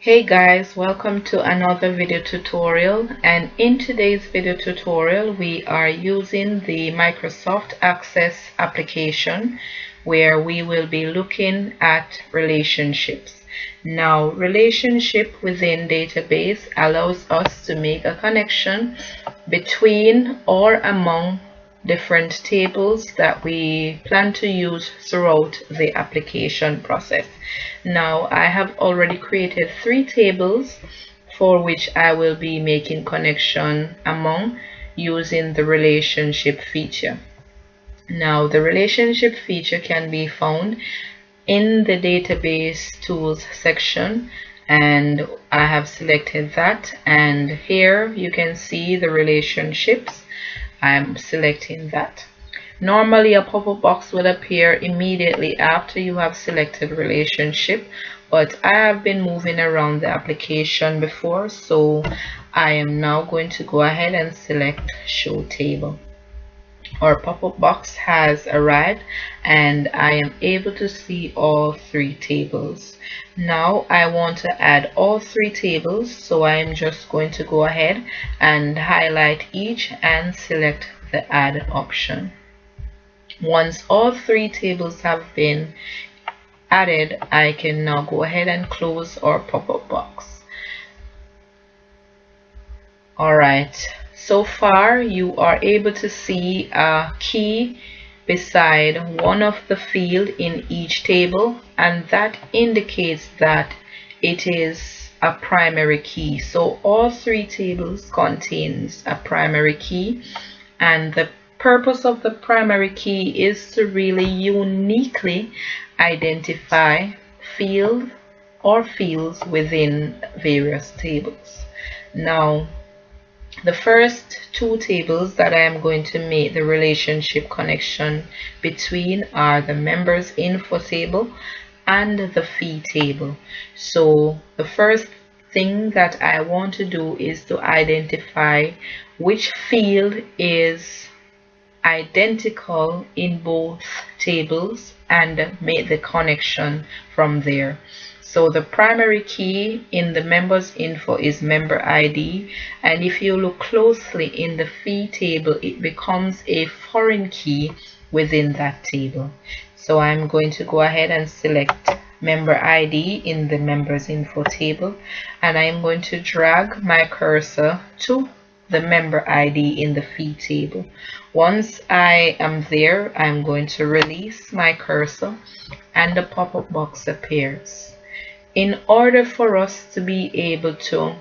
Hey guys, welcome to another video tutorial, and in today's video tutorial we are using the Microsoft Access application where we will be looking at relationships. Now, relationship within database allows us to make a connection between or among different tables that we plan to use throughout the application process. Now, I have already created 3 tables for which I will be making connection among using the relationship feature. Now, the relationship feature can be found in the database tools section, and I have selected that, and here you can see the relationships. I'm selecting that. Normally a pop-up box will appear immediately after you have selected relationship, but I have been moving around the application before, so I am now going to go ahead and select show table. Our pop-up box has arrived and I am able to see all 3 tables. Now I want to add all 3 tables, so I am just going to go ahead and highlight each and select the add option. Once all 3 tables have been added, I can now go ahead and close our pop-up box. Alright, so far you are able to see a key beside one of the field in each table, and that indicates that it is a primary key. So all 3 tables contains a primary key, and the purpose of the primary key is to really uniquely identify field or fields within various tables. Now, the first 2 tables that I am going to make the relationship connection between are the members info table and the fee table. So the first thing that I want to do is to identify which field is identical in both tables and make the connection from there. So the primary key in the members info is member ID, and if you look closely in the fee table, it becomes a foreign key within that table. So I'm going to go ahead and select member ID in the members info table, and I'm going to drag my cursor to the member ID in the fee table. Once I am there, I'm going to release my cursor and the pop-up box appears. In order for us to be able to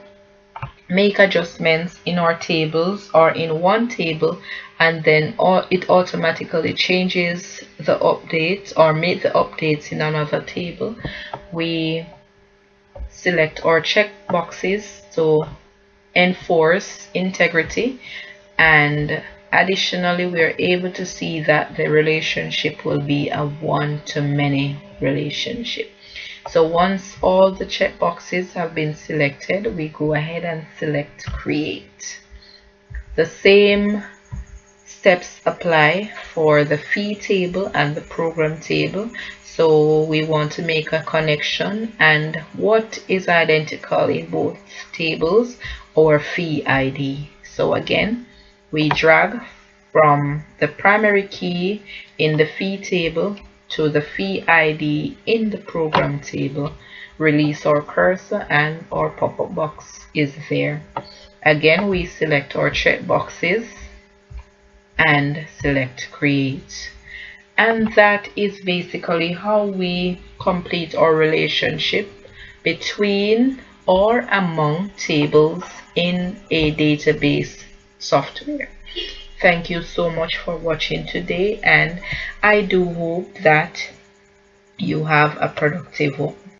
make adjustments in our tables or in one table and then it automatically changes the updates or make the updates in another table, we select our check boxes to enforce integrity, and additionally we are able to see that the relationship will be a one-to-many relationship. So once all the check boxes have been selected, we go ahead and select create. The same steps apply for the fee table and the program table. So we want to make a connection, and what is identical in both tables? Our fee ID. So again, we drag from the primary key in the fee table to the fee ID in the program table, release our cursor, and our pop-up box is there. Again, we select our check boxes and select create, and that is basically how we complete our relationship between or among tables in a database software. Thank you so much for watching today, and I do hope that you have a productive